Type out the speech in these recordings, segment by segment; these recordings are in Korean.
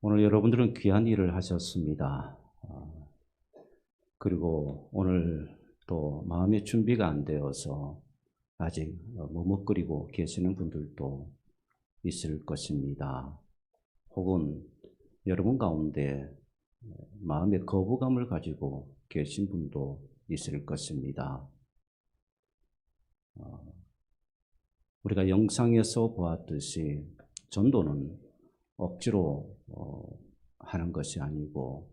오늘 여러분들은 귀한 일을 하셨습니다. 그리고 오늘 또 마음의 준비가 안 되어서 아직 머뭇거리고 계시는 분들도 있을 것입니다. 혹은 여러분 가운데 마음의 거부감을 가지고 계신 분도 있을 것입니다. 우리가 영상에서 보았듯이 전도는 억지로 하는 것이 아니고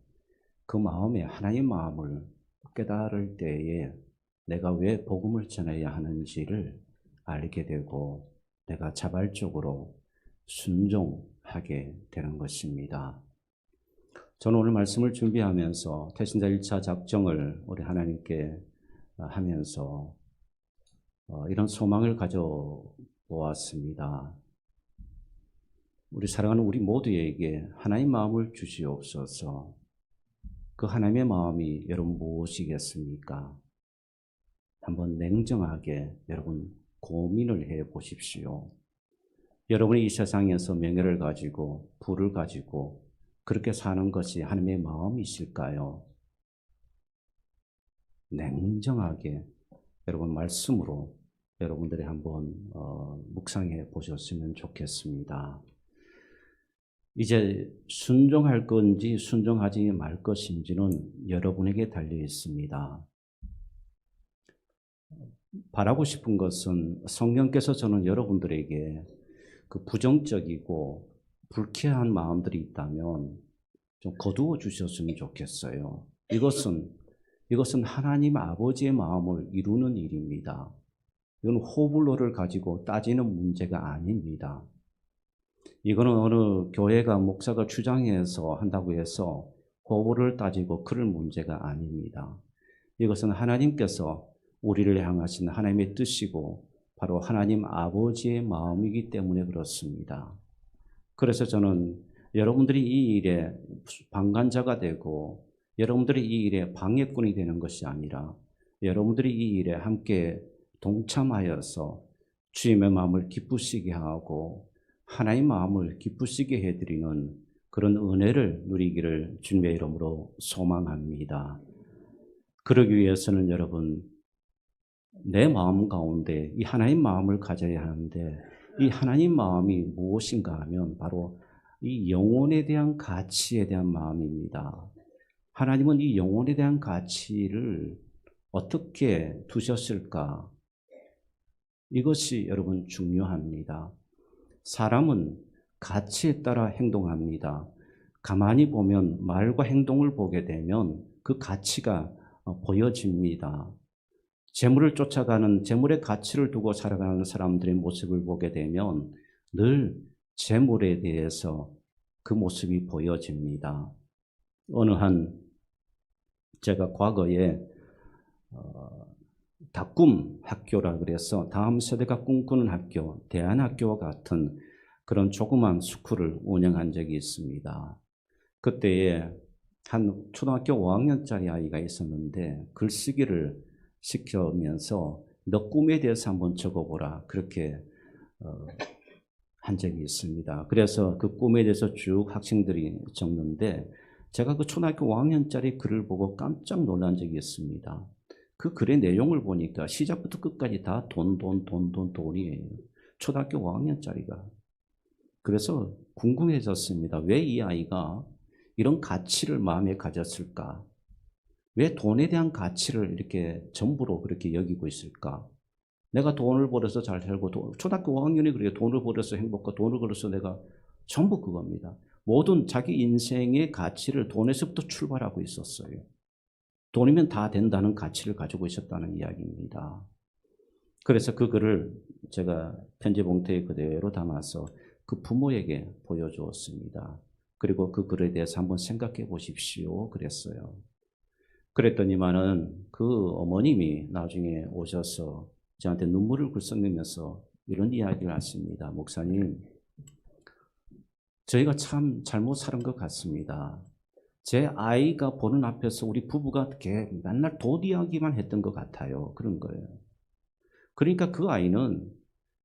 그 마음에 하나님의 마음을 깨달을 때에 내가 왜 복음을 전해야 하는지를 알게 되고 내가 자발적으로 순종하게 되는 것입니다. 저는 오늘 말씀을 준비하면서 태신자 1차 작정을 우리 하나님께 하면서 이런 소망을 가져보았습니다. 우리 사랑하는 우리 모두에게 하나님의 마음을 주시옵소서. 그 하나님의 마음이 여러분 무엇이겠습니까? 한번 냉정하게 여러분 고민을 해 보십시오. 여러분이 이 세상에서 명예를 가지고 부를 가지고 그렇게 사는 것이 하나님의 마음이실까요? 냉정하게 여러분 말씀으로 여러분들이 한번 묵상해 보셨으면 좋겠습니다. 이제 순종할 건지 순종하지 말 것인지는 여러분에게 달려 있습니다. 바라고 싶은 것은 성령께서 저는 여러분들에게 그 부정적이고 불쾌한 마음들이 있다면 좀 거두어 주셨으면 좋겠어요. 이것은 하나님 아버지의 마음을 이루는 일입니다. 이건 호불호를 가지고 따지는 문제가 아닙니다. 이거는 어느 교회가 목사가 주장해서 한다고 해서 호불호를 따지고 그럴 문제가 아닙니다. 이것은 하나님께서 우리를 향하신 하나님의 뜻이고 바로 하나님 아버지의 마음이기 때문에 그렇습니다. 그래서 저는 여러분들이 이 일에 방관자가 되고 여러분들이 이 일에 방해꾼이 되는 것이 아니라 여러분들이 이 일에 함께 동참하여서 주님의 마음을 기쁘시게 하고 하나님의 마음을 기쁘시게 해드리는 그런 은혜를 누리기를 주님의 이름으로 소망합니다. 그러기 위해서는 여러분 내 마음 가운데 이 하나님 마음을 가져야 하는데 이 하나님 마음이 무엇인가 하면 바로 이 영혼에 대한 가치에 대한 마음입니다. 하나님은 이 영혼에 대한 가치를 어떻게 두셨을까? 이것이 여러분 중요합니다. 사람은 가치에 따라 행동합니다. 가만히 보면 말과 행동을 보게 되면 그 가치가 보여집니다. 재물을 쫓아가는 재물의 가치를 두고 살아가는 사람들의 모습을 보게 되면 늘 재물에 대해서 그 모습이 보여집니다. 어느 제가 과거에 다꿈 학교라 그래서 다음 세대가 꿈꾸는 학교, 대안학교와 같은 그런 조그만 스쿨을 운영한 적이 있습니다. 그때에 한 초등학교 5학년짜리 아이가 있었는데 글쓰기를 시키면서 너 꿈에 대해서 한번 적어보라 그렇게 한 적이 있습니다. 그래서 그 꿈에 대해서 쭉 학생들이 적는데 제가 그 초등학교 5학년짜리 글을 보고 깜짝 놀란 적이 있습니다. 그 글의 내용을 보니까 시작부터 끝까지 다 돈이에요. 초등학교 5학년짜리가. 그래서 궁금해졌습니다. 왜 이 아이가 이런 가치를 마음에 가졌을까? 왜 돈에 대한 가치를 이렇게 전부로 그렇게 여기고 있을까? 내가 돈을 벌어서 잘 살고 초등학교 5학년이 그렇게 돈을 벌어서 행복하고 돈을 벌어서 내가 전부 그겁니다. 모든 자기 인생의 가치를 돈에서부터 출발하고 있었어요. 돈이면 다 된다는 가치를 가지고 있었다는 이야기입니다. 그래서 그 글을 제가 편지 봉투에 그대로 담아서 그 부모에게 보여주었습니다. 그리고 그 글에 대해서 한번 생각해 보십시오 그랬어요. 그랬더니만은 그 어머님이 나중에 오셔서 저한테 눈물을 글썽이면서 이런 이야기를 하십니다. 목사님, 저희가 참 잘못 살은 것 같습니다. 제 아이가 보는 앞에서 우리 부부가 맨날 돈 이야기만 했던 것 같아요. 그런 거예요. 그러니까 그 아이는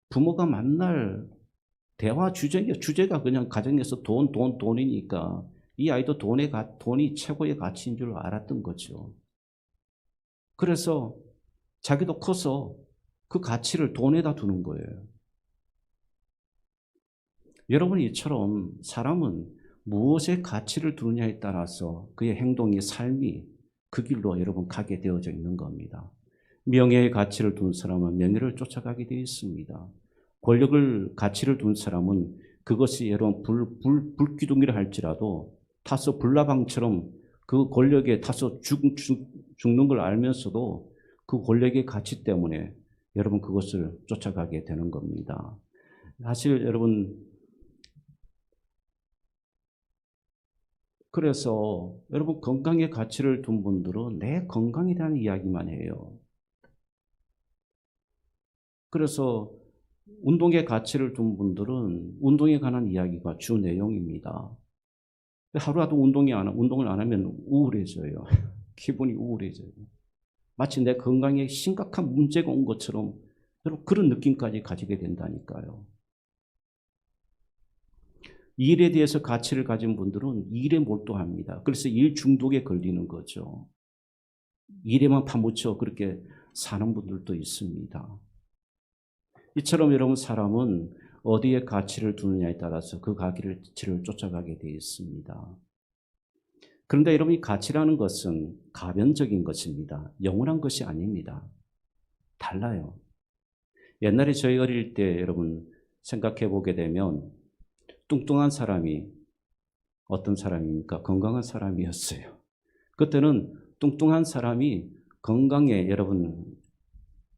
부모가 맨날 대화 주제가 그냥 가정에서 돈이니까 이 아이도 돈이 최고의 가치인 줄 알았던 거죠. 그래서 자기도 커서 그 가치를 돈에다 두는 거예요. 여러분, 이처럼 사람은 무엇에 가치를 두느냐에 따라서 그의 행동이, 삶이 그 길로 여러분 가게 되어져 있는 겁니다. 명예의 가치를 둔 사람은 명예를 쫓아가게 되어 있습니다. 권력을 가치를 둔 사람은 그것이 여러분 불기둥이라 할지라도 타서 불나방처럼 그 권력에 타서 죽는 걸 알면서도 그 권력의 가치 때문에 여러분 그것을 쫓아가게 되는 겁니다. 사실 여러분, 그래서 여러분 건강의 가치를 둔 분들은 내 건강에 대한 이야기만 해요. 그래서 운동의 가치를 둔 분들은 운동에 관한 이야기가 주 내용입니다. 하루라도 운동을 안 하면 우울해져요. 기분이 우울해져요. 마치 내 건강에 심각한 문제가 온 것처럼 여러분 그런 느낌까지 가지게 된다니까요. 일에 대해서 가치를 가진 분들은 일에 몰두합니다. 그래서 일 중독에 걸리는 거죠. 일에만 파묻혀 그렇게 사는 분들도 있습니다. 이처럼 여러분 사람은 어디에 가치를 두느냐에 따라서 그 가치를 쫓아가게 되어 있습니다. 그런데 여러분, 이 가치라는 것은 가변적인 것입니다. 영원한 것이 아닙니다. 달라요. 옛날에 저희 어릴 때 여러분 생각해 보게 되면 뚱뚱한 사람이 어떤 사람입니까? 건강한 사람이었어요. 그때는 뚱뚱한 사람이 건강의 여러분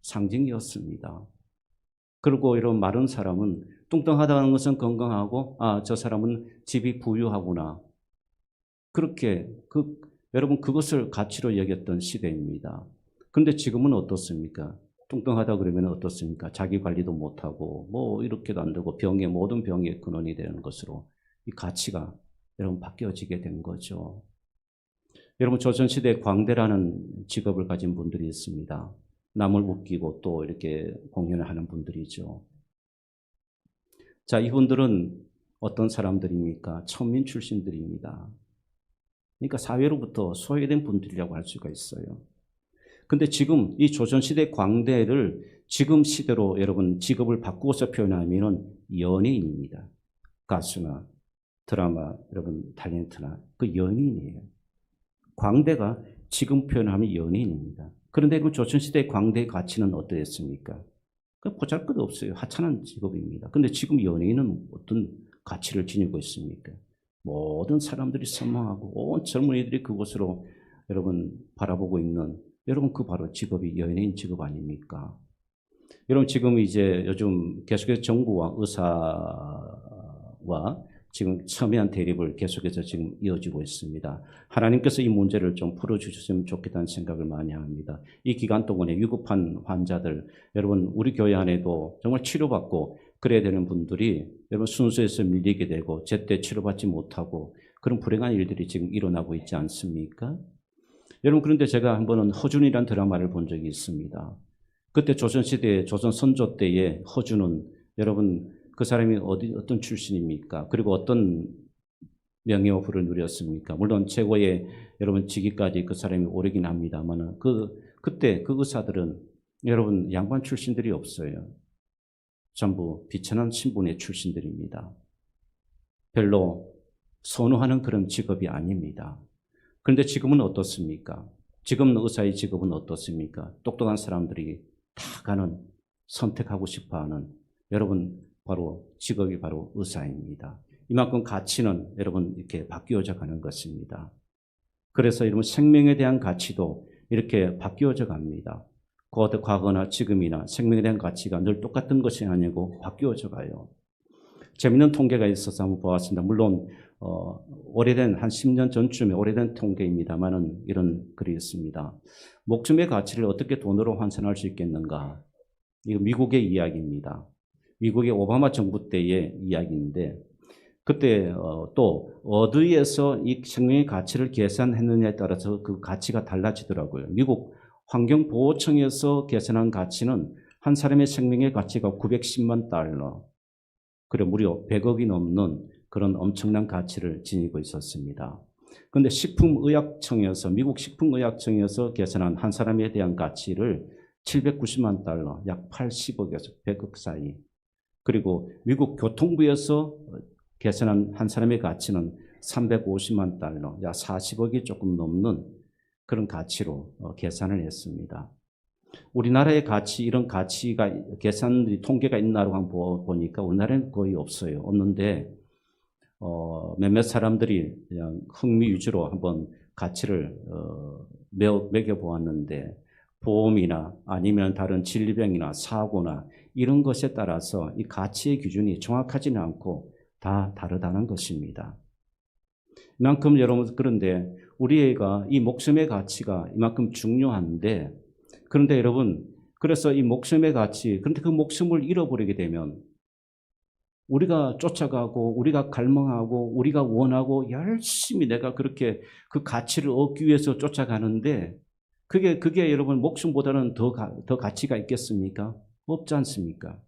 상징이었습니다. 그리고 이런 마른 사람은 뚱뚱하다는 것은 건강하고 저 사람은 집이 부유하구나. 그렇게 여러분 그것을 가치로 여겼던 시대입니다. 그런데 지금은 어떻습니까? 뚱뚱하다 그러면 어떻습니까? 자기 관리도 못하고 뭐 이렇게도 안 되고 모든 병의 근원이 되는 것으로 이 가치가 여러분 바뀌어지게 된 거죠. 여러분, 조선시대 광대라는 직업을 가진 분들이 있습니다. 남을 웃기고 또 이렇게 공연을 하는 분들이죠. 자, 이분들은 어떤 사람들입니까? 천민 출신들입니다. 그러니까 사회로부터 소외된 분들이라고 할 수가 있어요. 근데 지금 이 조선시대 광대를 지금 시대로 여러분 직업을 바꾸어서 표현하면 연예인입니다. 가수나 드라마 여러분 탤런트나 그 연예인이에요. 광대가 지금 표현하면 연예인입니다. 그런데 그 조선시대 광대의 가치는 어떠했습니까? 보잘것 없어요. 하찮은 직업입니다. 근데 지금 연예인은 어떤 가치를 지니고 있습니까? 모든 사람들이 선망하고 온 젊은이들이 그곳으로 여러분 바라보고 있는 여러분 그 바로 직업이 연예인 직업 아닙니까? 여러분 지금 이제 요즘 계속해서 정부와 의사와 지금 첨예한 대립을 계속해서 지금 이어지고 있습니다. 하나님께서 이 문제를 좀 풀어주셨으면 좋겠다는 생각을 많이 합니다. 이 기간 동안에 위급한 환자들, 여러분 우리 교회 안에도 정말 치료받고 그래야 되는 분들이 여러분 순서에서 밀리게 되고 제때 치료받지 못하고 그런 불행한 일들이 지금 일어나고 있지 않습니까? 여러분, 그런데 제가 한 번은 허준이라는 드라마를 본 적이 있습니다. 그때 조선시대 조선 선조 때의 허준은 여러분 그 사람이 어떤 출신입니까? 그리고 어떤 명예와 부를 누렸습니까? 물론 최고의 여러분 직위까지 그 사람이 오르긴 합니다만 그때 그 의사들은 여러분 양반 출신들이 없어요. 전부 비천한 신분의 출신들입니다. 별로 선호하는 그런 직업이 아닙니다. 그런데 지금은 어떻습니까? 지금 의사의 직업은 어떻습니까? 똑똑한 사람들이 다 가는 선택하고 싶어하는 여러분 바로 직업이 바로 의사입니다. 이만큼 가치는 여러분 이렇게 바뀌어져 가는 것입니다. 그래서 여러분 생명에 대한 가치도 이렇게 바뀌어져 갑니다. 과거나 지금이나 생명에 대한 가치가 늘 똑같은 것이 아니고 바뀌어져 가요. 재미있는 통계가 있어서 한번 보았습니다. 물론 오래된 한 10년 전쯤에 오래된 통계입니다만은 이런 글이 있습니다. 목숨의 가치를 어떻게 돈으로 환산할 수 있겠는가? 이거 미국의 이야기입니다. 미국의 오바마 정부 때의 이야기인데 그때 또 어디에서 이 생명의 가치를 계산했느냐에 따라서 그 가치가 달라지더라고요. 미국 환경보호청에서 계산한 가치는 한 사람의 생명의 가치가 $910만. 그리고 무려 100억이 넘는 그런 엄청난 가치를 지니고 있었습니다. 그런데 식품의약청에서, 미국 식품의약청에서 계산한 한 사람에 대한 가치를 790만 달러, 약 80억에서 100억 사이. 그리고 미국 교통부에서 계산한 한 사람의 가치는 350만 달러, 약 40억이 조금 넘는 그런 가치로 계산을 했습니다. 우리나라의 가치, 이런 가치가 계산들이 통계가 있나라고 한번 보니까 우리나라는 거의 없어요. 없는데 몇몇 사람들이 그냥 흥미 위주로 한번 가치를 매겨보았는데 보험이나 아니면 다른 질병이나 사고나 이런 것에 따라서 이 가치의 기준이 정확하지는 않고 다 다르다는 것입니다. 이만큼 여러분, 그런데 우리가 이 목숨의 가치가 이만큼 중요한데, 그런데 여러분, 그래서 이 목숨의 가치, 그런데 그 목숨을 잃어버리게 되면 우리가 쫓아가고 우리가 갈망하고 우리가 원하고 열심히 내가 그렇게 그 가치를 얻기 위해서 쫓아가는데 그게 여러분 목숨보다는 더 가치가 있겠습니까? 없지 않습니까?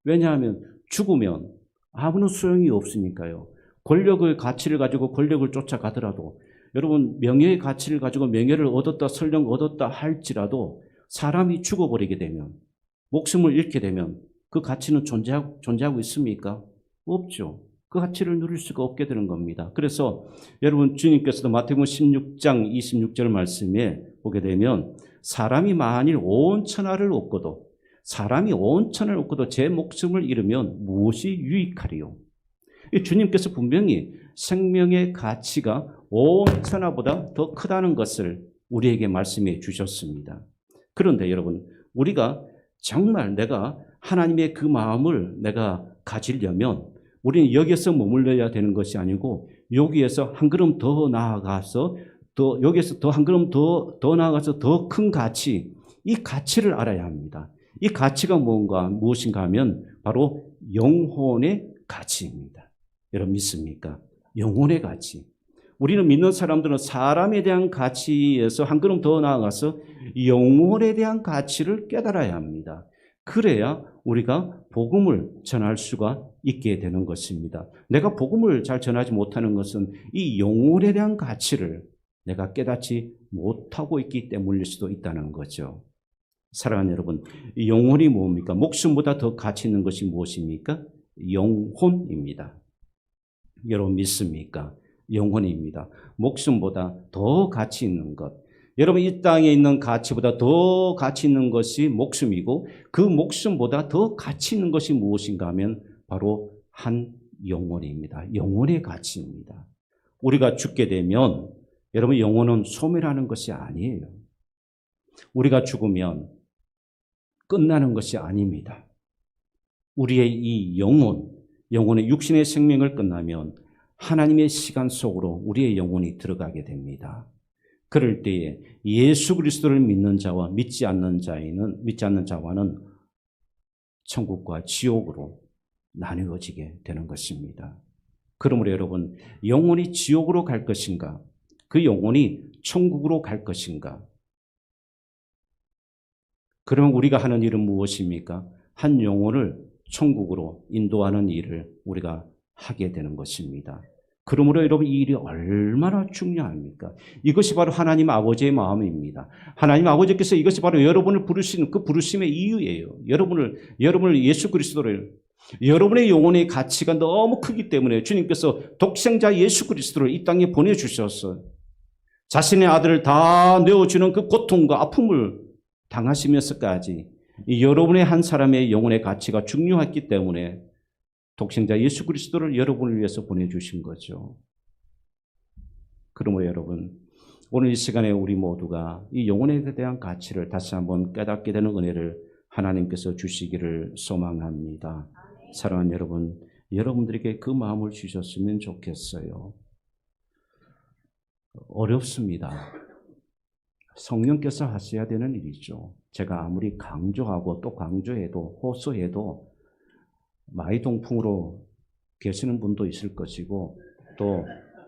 왜냐하면 죽으면 아무런 소용이 없으니까요. 권력의 가치를 가지고 권력을 쫓아가더라도 여러분 명예의 가치를 가지고 명예를 얻었다 설령 얻었다 할지라도 사람이 죽어버리게 되면 목숨을 잃게 되면 그 가치는 존재하고 있습니까? 없죠. 그 가치를 누릴 수가 없게 되는 겁니다. 그래서 여러분 주님께서도 마태복음 16장 26절 말씀에 보게 되면 사람이 만일 온 천하를 얻고도 제 목숨을 잃으면 무엇이 유익하리요? 주님께서 분명히 생명의 가치가 온 천하보다 더 크다는 것을 우리에게 말씀해 주셨습니다. 그런데 여러분, 우리가 정말 내가 하나님의 그 마음을 내가 가지려면 우리는 여기에서 머물러야 되는 것이 아니고 여기에서 한 걸음 더 나아가서 여기에서 한 걸음 더 나아가서 더 큰 가치, 이 가치를 알아야 합니다. 이 가치가 무엇인가 하면 바로 영혼의 가치입니다. 여러분 믿습니까? 영혼의 가치. 우리는 믿는 사람들은 사람에 대한 가치에서 한 걸음 더 나아가서 영혼에 대한 가치를 깨달아야 합니다. 그래야 우리가 복음을 전할 수가 있게 되는 것입니다. 내가 복음을 잘 전하지 못하는 것은 이 영혼에 대한 가치를 내가 깨닫지 못하고 있기 때문일 수도 있다는 거죠. 사랑하는 여러분, 영혼이 뭡니까? 목숨보다 더 가치 있는 것이 무엇입니까? 영혼입니다. 여러분 믿습니까? 영혼입니다. 목숨보다 더 가치 있는 것. 여러분 이 땅에 있는 가치보다 더 가치 있는 것이 목숨이고 그 목숨보다 더 가치 있는 것이 무엇인가 하면 바로 한 영혼입니다. 영혼의 가치입니다. 우리가 죽게 되면 여러분 영혼은 소멸하는 것이 아니에요. 우리가 죽으면 끝나는 것이 아닙니다. 우리의 이 영혼의 육신의 생명을 끝나면 하나님의 시간 속으로 우리의 영혼이 들어가게 됩니다. 그럴 때에 예수 그리스도를 믿는 자와 믿지 않는 자와는 천국과 지옥으로 나누어지게 되는 것입니다. 그러므로 여러분, 영혼이 지옥으로 갈 것인가? 그 영혼이 천국으로 갈 것인가? 그러면 우리가 하는 일은 무엇입니까? 한 영혼을 천국으로 인도하는 일을 우리가 하게 되는 것입니다. 그러므로 여러분 이 일이 얼마나 중요합니까? 이것이 바로 하나님 아버지의 마음입니다. 하나님 아버지께서 이것이 바로 여러분을 부르시는 그 부르심의 이유예요. 여러분을 예수 그리스도를 여러분의 영혼의 가치가 너무 크기 때문에 주님께서 독생자 예수 그리스도를 이 땅에 보내주셔서 자신의 아들을 다 내어주는 그 고통과 아픔을 당하시면서까지 여러분의 한 사람의 영혼의 가치가 중요했기 때문에 독생자 예수 그리스도를 여러분을 위해서 보내주신 거죠. 그러므로 여러분, 오늘 이 시간에 우리 모두가 이 영혼에 대한 가치를 다시 한번 깨닫게 되는 은혜를 하나님께서 주시기를 소망합니다. 사랑하는 여러분, 여러분들에게 그 마음을 주셨으면 좋겠어요. 어렵습니다. 성령께서 하셔야 되는 일이죠. 제가 아무리 강조하고 또 강조해도 호소해도 마이동풍으로 계시는 분도 있을 것이고 또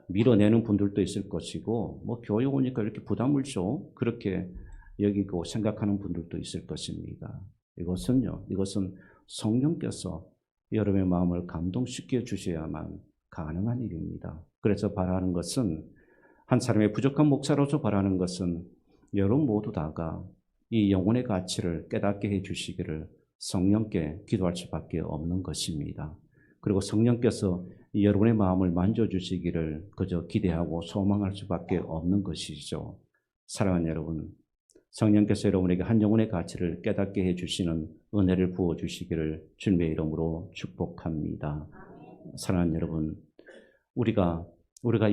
밀어내는 분들도 있을 것이고 뭐 교회 오니까 이렇게 부담을 줘 그렇게 여기고 생각하는 분들도 있을 것입니다. 이것은 성령께서 여러분의 마음을 감동시켜 주셔야만 가능한 일입니다. 그래서 바라는 것은, 한 사람의 부족한 목사로서 바라는 것은 여러분 모두 다가 이 영혼의 가치를 깨닫게 해 주시기를 성령께 기도할 수밖에 없는 것입니다. 그리고 성령께서 여러분의 마음을 만져주시기를 그저 기대하고 소망할 수밖에 없는 것이죠. 사랑하는 여러분, 성령께서 여러분에게 한 영혼의 가치를 깨닫게 해주시는 은혜를 부어주시기를 주님의 이름으로 축복합니다. 사랑하는 여러분, 우리가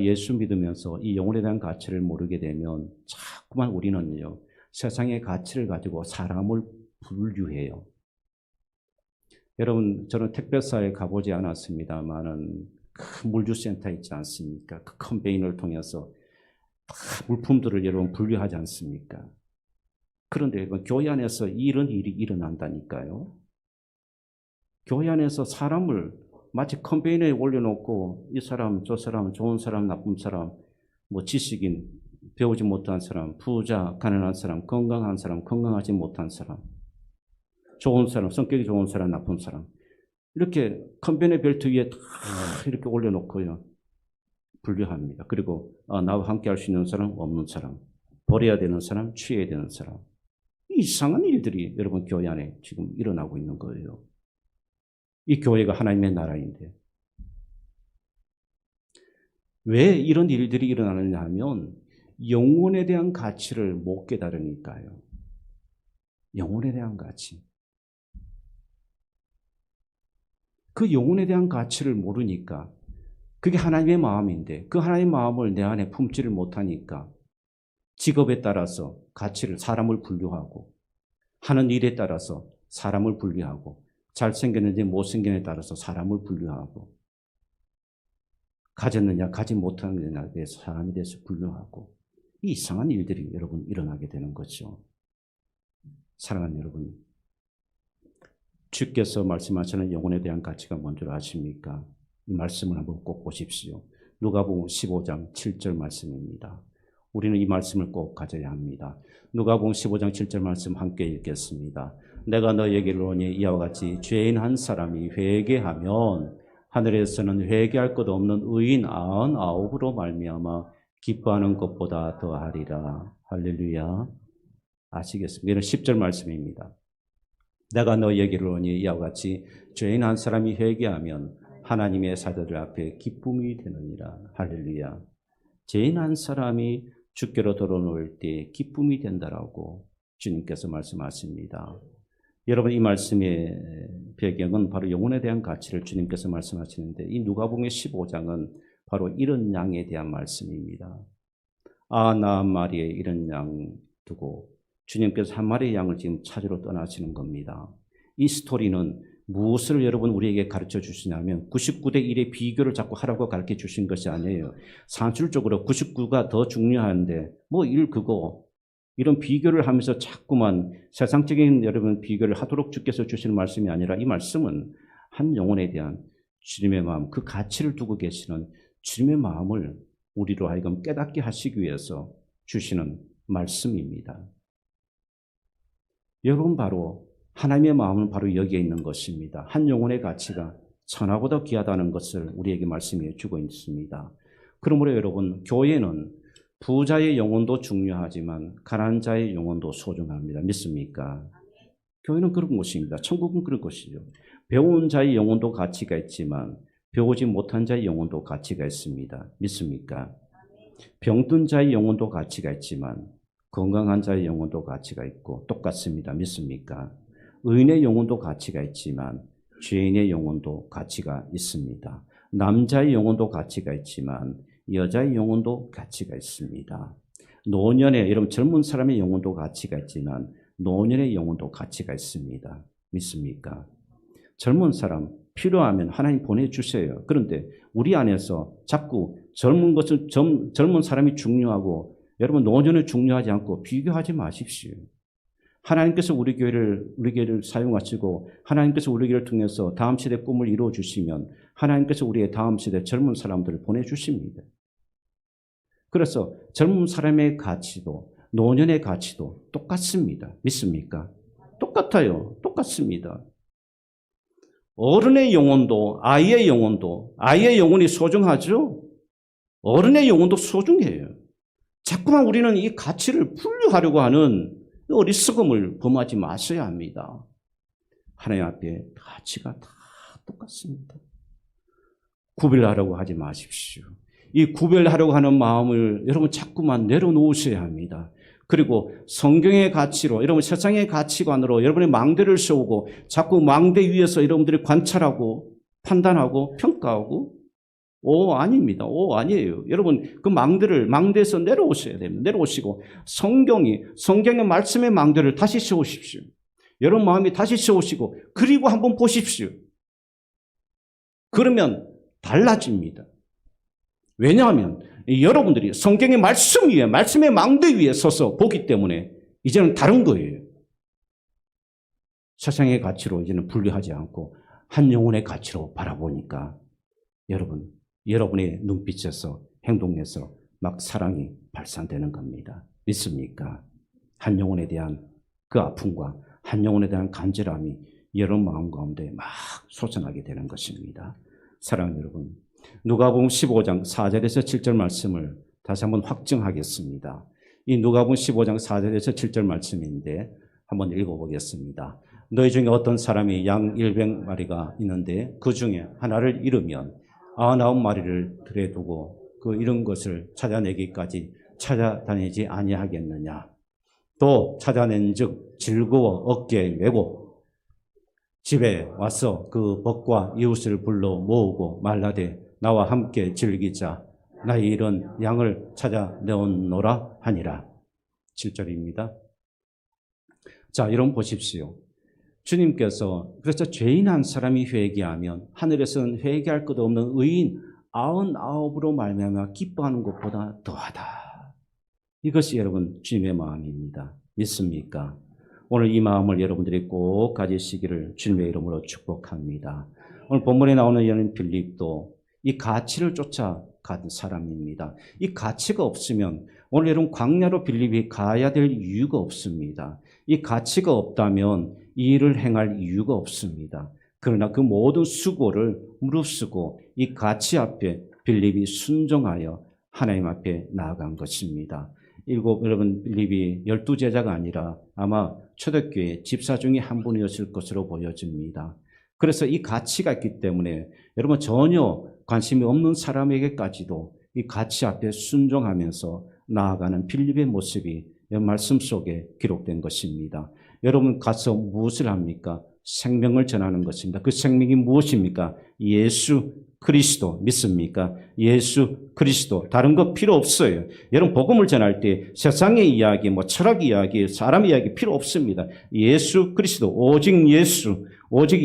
예수 믿으면서 이 영혼에 대한 가치를 모르게 되면 자꾸만 우리는요, 세상의 가치를 가지고 사람을 분류해요. 여러분, 저는 택배사에 가보지 않았습니다만은 그 물류센터 있지 않습니까? 그 컨베이너를 통해서 다 물품들을 여러분 분류하지 않습니까? 그런데 여러분, 교회 안에서 이런 일이 일어난다니까요. 교회 안에서 사람을 마치 컨베이너에 올려놓고 이 사람, 저 사람, 좋은 사람, 나쁜 사람, 뭐 지식인, 배우지 못한 사람, 부자, 가난한 사람, 건강한 사람, 건강하지 못한 사람, 좋은 사람, 성격이 좋은 사람, 나쁜 사람, 이렇게 컨베이너 벨트 위에 다 이렇게 올려놓고요, 분류합니다. 그리고 나와 함께 할 수 있는 사람, 없는 사람, 버려야 되는 사람, 취해야 되는 사람. 이상한 일들이 여러분 교회 안에 지금 일어나고 있는 거예요. 이 교회가 하나님의 나라인데. 왜 이런 일들이 일어나느냐 하면 영혼에 대한 가치를 못 깨달으니까요. 영혼에 대한 가치. 그 영혼에 대한 가치를 모르니까, 그게 하나님의 마음인데 그 하나님의 마음을 내 안에 품지를 못하니까 직업에 따라서 가치를, 사람을 분류하고, 하는 일에 따라서 사람을 분류하고, 잘생겼는지 못생겼느냐에 따라서 사람을 분류하고, 가졌느냐 가지 못하느냐에 대해서 사람에 대해서 분류하고, 이 이상한 일들이 여러분 일어나게 되는 거죠. 사랑하는 여러분, 주께서 말씀하시는 영혼에 대한 가치가 뭔지 아십니까? 이 말씀을 한번 꼭 보십시오. 누가복음 15장 7절 말씀입니다. 우리는 이 말씀을 꼭 가져야 합니다. 누가복음 15장 7절 말씀 함께 읽겠습니다. 내가 너희에게 이르노니 이와 같이 죄인 한 사람이 회개하면 하늘에서는 회개할 것 없는 의인 99으로 말미암아 기뻐하는 것보다 더하리라. 할렐루야. 아시겠습니까? 이는 10절 말씀입니다. 내가 너희에게 이르노니 이와 같이 죄인 한 사람이 회개하면 하나님의 사도들 앞에 기쁨이 되느니라. 할렐루야. 죄인 한 사람이 주께로 돌아올 때 기쁨이 된다라고 주님께서 말씀하십니다. 여러분, 이 말씀의 배경은 바로 영혼에 대한 가치를 주님께서 말씀하시는데, 이 누가복음 15장은 바로 이런 양에 대한 말씀입니다. 나 한 마리의 이런 양 두고 주님께서 한 마리의 양을 지금 찾으러 떠나시는 겁니다. 이 스토리는 무엇을 여러분 우리에게 가르쳐 주시냐면 99대 1의 비교를 자꾸 하라고 가르쳐 주신 것이 아니에요. 산술적으로 99가 더 중요한데 뭐 1 그거, 이런 비교를 하면서 자꾸만 세상적인 여러분 비교를 하도록 주께서 주시는 말씀이 아니라, 이 말씀은 한 영혼에 대한 주님의 마음, 그 가치를 두고 계시는 주님의 마음을 우리로 하여금 깨닫게 하시기 위해서 주시는 말씀입니다. 여러분, 바로 하나님의 마음은 바로 여기에 있는 것입니다. 한 영혼의 가치가 천하보다 귀하다는 것을 우리에게 말씀해 주고 있습니다. 그러므로 여러분, 교회는 부자의 영혼도 중요하지만 가난한 자의 영혼도 소중합니다. 믿습니까? 교회는 그런 것입니다. 천국은 그런 것이죠. 배운 자의 영혼도 가치가 있지만 배우지 못한 자의 영혼도 가치가 있습니다. 믿습니까? 병든 자의 영혼도 가치가 있지만 건강한 자의 영혼도 가치가 있고 똑같습니다. 믿습니까? 의인의 영혼도 가치가 있지만 죄인의 영혼도 가치가 있습니다. 남자의 영혼도 가치가 있지만 여자의 영혼도 가치가 있습니다. 노년의, 여러분 젊은 사람의 영혼도 가치가 있지만 노년의 영혼도 가치가 있습니다. 믿습니까? 젊은 사람 필요하면 하나님 보내주세요. 그런데 우리 안에서 자꾸 젊은 사람이 중요하고 여러분 노년이 중요하지 않고 비교하지 마십시오. 하나님께서 우리 교회를 사용하시고 하나님께서 우리 교회를 통해서 다음 세대 꿈을 이루어 주시면 하나님께서 우리의 다음 세대 젊은 사람들을 보내주십니다. 그래서 젊은 사람의 가치도 노년의 가치도 똑같습니다. 믿습니까? 똑같아요. 똑같습니다. 어른의 영혼도, 아이의 영혼도, 아이의 영혼이 소중하죠? 어른의 영혼도 소중해요. 자꾸만 우리는 이 가치를 분류하려고 하는 어리석음을 범하지 마셔야 합니다. 하나님 앞에 가치가 다 똑같습니다. 구별하려고 하지 마십시오. 이 구별하려고 하는 마음을 여러분 자꾸만 내려놓으셔야 합니다. 그리고 성경의 가치로, 여러분 세상의 가치관으로 여러분의 망대를 세우고 자꾸 망대 위에서 여러분들이 관찰하고 판단하고 평가하고 아닙니다. 아니에요. 여러분 그 망대에서 내려오셔야 됩니다. 내려오시고 성경의 말씀의 망대를 다시 세우십시오. 여러분 마음이 다시 세우시고 그리고 한번 보십시오. 그러면 달라집니다. 왜냐하면 여러분들이 성경의 말씀 위에, 말씀의 망대 위에 서서 보기 때문에 이제는 다른 거예요. 세상의 가치로 이제는 분류하지 않고 한 영혼의 가치로 바라보니까 여러분의 눈빛에서, 행동에서 막 사랑이 발산되는 겁니다. 믿습니까? 한 영혼에 대한 그 아픔과 한 영혼에 대한 간절함이 여러분 마음 가운데 막 솟아나게 되는 것입니다. 사랑하는 여러분, 누가복음 15장 4절에서 7절 말씀을 다시 한번 확증하겠습니다. 이 누가복음 15장 4절에서 7절 말씀인데 한번 읽어보겠습니다. 너희 중에 어떤 사람이 양 100마리가 있는데 그 중에 하나를 잃으면 99마리를 들에 두고 그 잃은 것을 찾아내기까지 찾아다니지 아니하겠느냐. 또 찾아낸즉 즐거워 어깨에 메고 집에 와서 그 벗과 이웃을 불러 모으고 말라되 나와 함께 즐기자. 나의 잃은 양을 찾아내었노라 하니라. 7절입니다. 자, 여러분 보십시오. 주님께서 그래서 죄인 한 사람이 회개하면 하늘에서는 회개할 것 없는 의인 99으로 말미암아 기뻐하는 것보다 더하다. 이것이 여러분 주님의 마음입니다. 믿습니까? 오늘 이 마음을 여러분들이 꼭 가지시기를 주님의 이름으로 축복합니다. 오늘 본문에 나오는 여인 빌립도 이 가치를 쫓아간 사람입니다. 이 가치가 없으면 오늘 여러분 광야로 빌립이 가야 될 이유가 없습니다. 이 가치가 없다면 이 일을 행할 이유가 없습니다. 그러나 그 모든 수고를 무릅쓰고 이 가치 앞에 빌립이 순종하여 하나님 앞에 나아간 것입니다. 여러분 빌립이 12제자가 아니라 아마 초대교회 집사 중에 한 분이었을 것으로 보여집니다. 그래서 이 가치가 있기 때문에 여러분 전혀 관심이 없는 사람에게까지도 이 가치 앞에 순종하면서 나아가는 빌립의 모습이 이 말씀 속에 기록된 것입니다. 여러분 가서 무엇을 합니까? 생명을 전하는 것입니다. 그 생명이 무엇입니까? 예수 그리스도 믿습니까? 예수 그리스도 다른 거 필요 없어요. 여러분 복음을 전할 때 세상의 이야기, 철학 이야기, 사람 이야기 필요 없습니다. 예수 그리스도 오직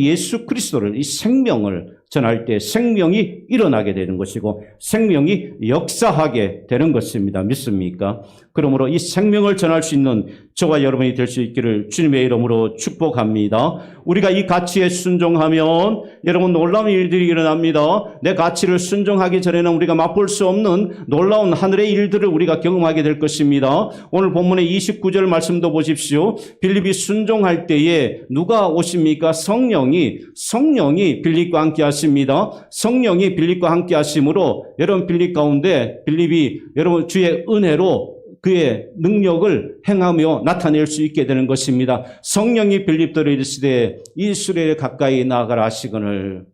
예수 그리스도를 이 생명을 전할 때 생명이 일어나게 되는 것이고 생명이 역사하게 되는 것입니다. 믿습니까? 그러므로 이 생명을 전할 수 있는 저와 여러분이 될 수 있기를 주님의 이름으로 축복합니다. 우리가 이 가치에 순종하면 여러분 놀라운 일들이 일어납니다. 내 가치를 순종하기 전에는 우리가 맛볼 수 없는 놀라운 하늘의 일들을 우리가 경험하게 될 것입니다. 오늘 본문의 29절 말씀도 보십시오. 빌립이 순종할 때에 누가 오십니까? 성령이 빌립과 함께 하십니다. 성령이 빌립과 함께 하심으로 여러분 빌립 가운데 빌립이 여러분 주의 은혜로 그의 능력을 행하며 나타낼 수 있게 되는 것입니다. 성령이 빌립들을 이르시되 이 수레에 가까이 나아가라 하시거늘.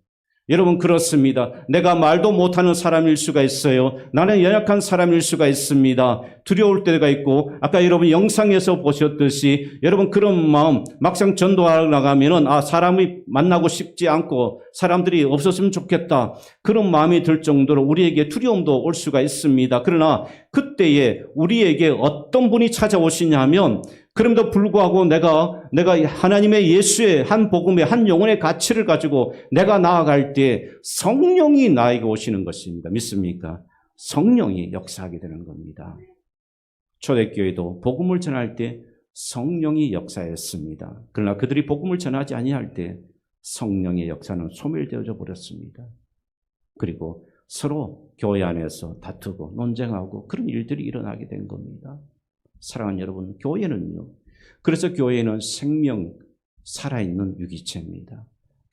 여러분 그렇습니다. 내가 말도 못하는 사람일 수가 있어요. 나는 연약한 사람일 수가 있습니다. 두려울 때가 있고 아까 여러분 영상에서 보셨듯이 여러분 그런 마음 막상 전도하러 나가면은 사람이 만나고 싶지 않고 사람들이 없었으면 좋겠다. 그런 마음이 들 정도로 우리에게 두려움도 올 수가 있습니다. 그러나 그때에 우리에게 어떤 분이 찾아오시냐 하면 그럼에도 불구하고 내가 하나님의 예수의 한 복음의 한 영혼의 가치를 가지고 내가 나아갈 때 성령이 나에게 오시는 것입니다. 믿습니까? 성령이 역사하게 되는 겁니다. 초대교회도 복음을 전할 때 성령이 역사했습니다. 그러나 그들이 복음을 전하지 아니할 때 성령의 역사는 소멸되어져 버렸습니다. 그리고 서로 교회 안에서 다투고 논쟁하고 그런 일들이 일어나게 된 겁니다. 사랑하는 여러분, 교회는요. 그래서 교회는 생명, 살아있는 유기체입니다.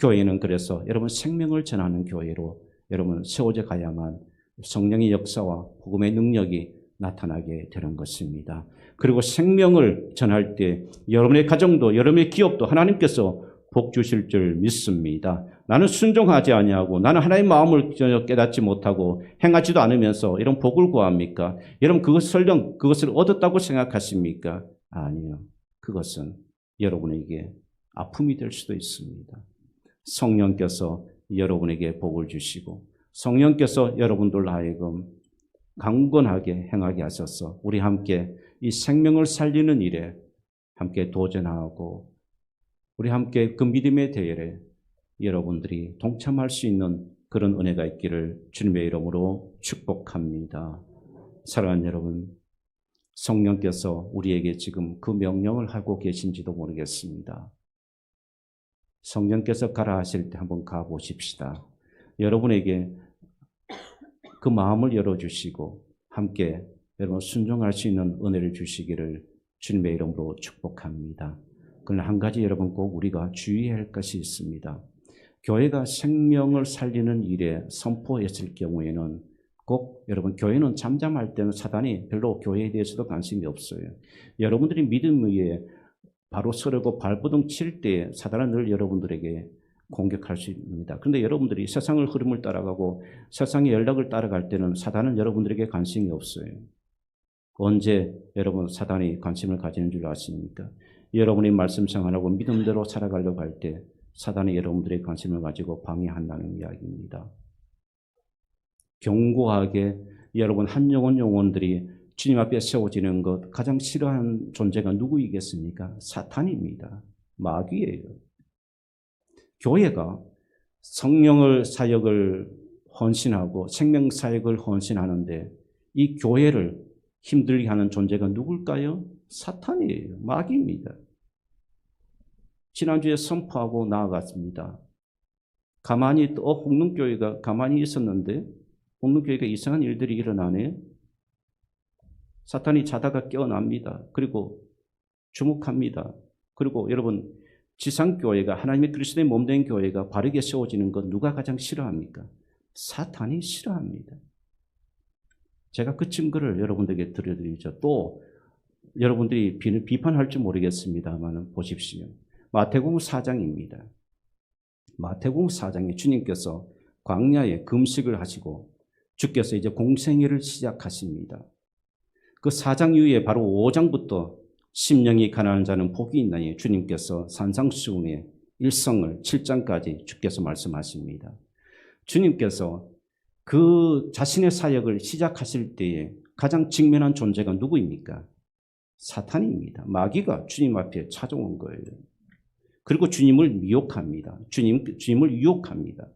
교회는 그래서 여러분 생명을 전하는 교회로 여러분 세워져 가야만 성령의 역사와 복음의 능력이 나타나게 되는 것입니다. 그리고 생명을 전할 때 여러분의 가정도 여러분의 기업도 하나님께서 복 주실 줄 믿습니다. 나는 순종하지 아니하고 나는 하나님의 마음을 전혀 깨닫지 못하고 행하지도 않으면서 이런 복을 구합니까? 여러분 그것을 얻었다고 생각하십니까? 아니요. 그것은 여러분에게 아픔이 될 수도 있습니다. 성령께서 여러분에게 복을 주시고 성령께서 여러분들 하여금 강건하게 행하게 하셔서 우리 함께 이 생명을 살리는 일에 함께 도전하고 우리 함께 그 믿음의 대열에 여러분들이 동참할 수 있는 그런 은혜가 있기를 주님의 이름으로 축복합니다. 사랑하는 여러분, 성령께서 우리에게 지금 그 명령을 하고 계신지도 모르겠습니다. 성령께서 가라 하실 때 한번 가보십시다. 여러분에게 그 마음을 열어주시고 함께 여러분 순종할 수 있는 은혜를 주시기를 주님의 이름으로 축복합니다. 그러나 한 가지 여러분 꼭 우리가 주의해야 할 것이 있습니다. 교회가 생명을 살리는 일에 선포했을 경우에는 꼭 여러분 교회는 잠잠할 때는 사단이 별로 교회에 대해서도 관심이 없어요. 여러분들이 믿음 위에 바로 서려고 발버둥 칠 때 사단은 늘 여러분들에게 공격할 수 있습니다. 그런데 여러분들이 세상의 흐름을 따라가고 세상의 연락을 따라갈 때는 사단은 여러분들에게 관심이 없어요. 언제 여러분 사단이 관심을 가지는 줄 아십니까? 여러분이 말씀 생활하고 믿음대로 살아가려고 할 때 사단이 여러분들의 관심을 가지고 방해한다는 이야기입니다. 견고하게 여러분 한 영혼들이 주님 앞에 세워지는 것 가장 싫어하는 존재가 누구이겠습니까? 사탄입니다. 마귀예요. 교회가 성령을 사역을 헌신하고 생명 사역을 헌신하는데 이 교회를 힘들게 하는 존재가 누굴까요? 사탄이에요. 마귀입니다. 지난주에 선포하고 나아갔습니다. 가만히 홍릉교회가 가만히 있었는데 홍릉교회가 이상한 일들이 일어나네. 사탄이 자다가 깨어납니다. 그리고 주목합니다. 그리고 여러분 지상교회가 하나님의 그리스도의 몸된 교회가 바르게 세워지는 것 누가 가장 싫어합니까? 사탄이 싫어합니다. 제가 그 증거를 여러분들에게 들려드리죠. 또 여러분들이 비판할지 모르겠습니다만 보십시오. 마태복음 4장입니다. 마태복음 4장에 주님께서 광야에 금식을 하시고 주께서 이제 공생애를 시작하십니다. 그 4장 이후에 바로 5장부터 심령이 가난한 자는 복이 있나니 주님께서 산상수훈의 일성을 7장까지 주께서 말씀하십니다. 주님께서 그 자신의 사역을 시작하실 때에 가장 직면한 존재가 누구입니까? 사탄입니다. 마귀가 주님 앞에 찾아온 거예요. 그리고 주님을 미혹합니다. 주님을 유혹합니다.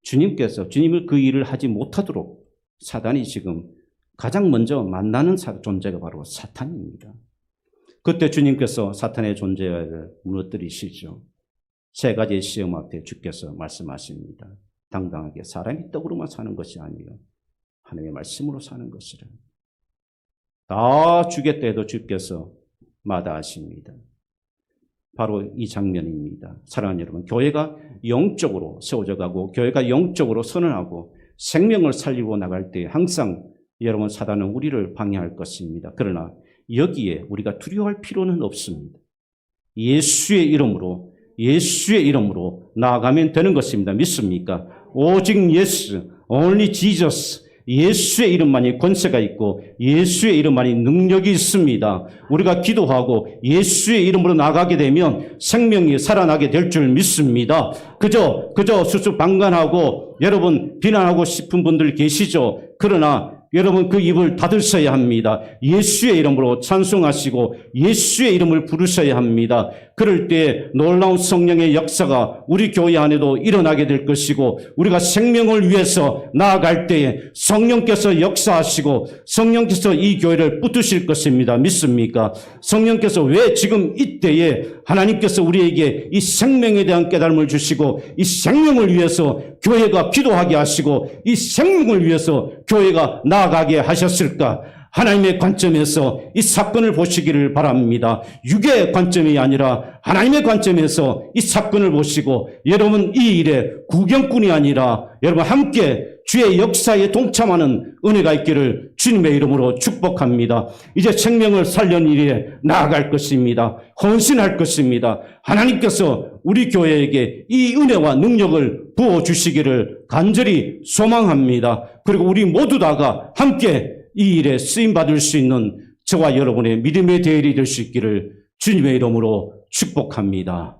주님께서 주님을 그 일을 하지 못하도록 사단이 지금 가장 먼저 만나는 존재가 바로 사탄입니다. 그때 주님께서 사탄의 존재를 무너뜨리시죠. 세 가지의 시험 앞에 주께서 말씀하십니다. 당당하게 사람이 떡으로만 사는 것이 아니요 하나님의 말씀으로 사는 것이라. 다 주겠다 해도 주께서 마다하십니다. 바로 이 장면입니다. 사랑하는 여러분, 교회가 영적으로 세워져 가고 교회가 영적으로 선언하고 생명을 살리고 나갈 때 항상 여러분 사단은 우리를 방해할 것입니다. 그러나 여기에 우리가 두려워할 필요는 없습니다. 예수의 이름으로 나아가면 되는 것입니다. 믿습니까? 오직 예수, only Jesus. 예수의 이름만이 권세가 있고 예수의 이름만이 능력이 있습니다. 우리가 기도하고 예수의 이름으로 나가게 되면 생명이 살아나게 될 줄 믿습니다. 그저 수수방관하고 여러분 비난하고 싶은 분들 계시죠? 그러나 여러분 그 입을 닫으셔야 합니다. 예수의 이름으로 찬송하시고 예수의 이름을 부르셔야 합니다. 그럴 때 놀라운 성령의 역사가 우리 교회 안에도 일어나게 될 것이고 우리가 생명을 위해서 나아갈 때에 성령께서 역사하시고 성령께서 이 교회를 붙드실 것입니다. 믿습니까? 성령께서 왜 지금 이때에 하나님께서 우리에게 이 생명에 대한 깨달음을 주시고 이 생명을 위해서 교회가 기도하게 하시고 이 생명을 위해서 교회가 나아가게 하셨을까? 하나님의 관점에서 이 사건을 보시기를 바랍니다. 육의 관점이 아니라 하나님의 관점에서 이 사건을 보시고 여러분 이 일에 구경꾼이 아니라 여러분 함께 주의 역사에 동참하는 은혜가 있기를 주님의 이름으로 축복합니다. 이제 생명을 살려는 일에 나아갈 것입니다. 헌신할 것입니다. 하나님께서 우리 교회에게 이 은혜와 능력을 부어주시기를 간절히 소망합니다. 그리고 우리 모두 다가 함께 이 일에 쓰임받을 수 있는 저와 여러분의 믿음의 대열이 될 수 있기를 주님의 이름으로 축복합니다.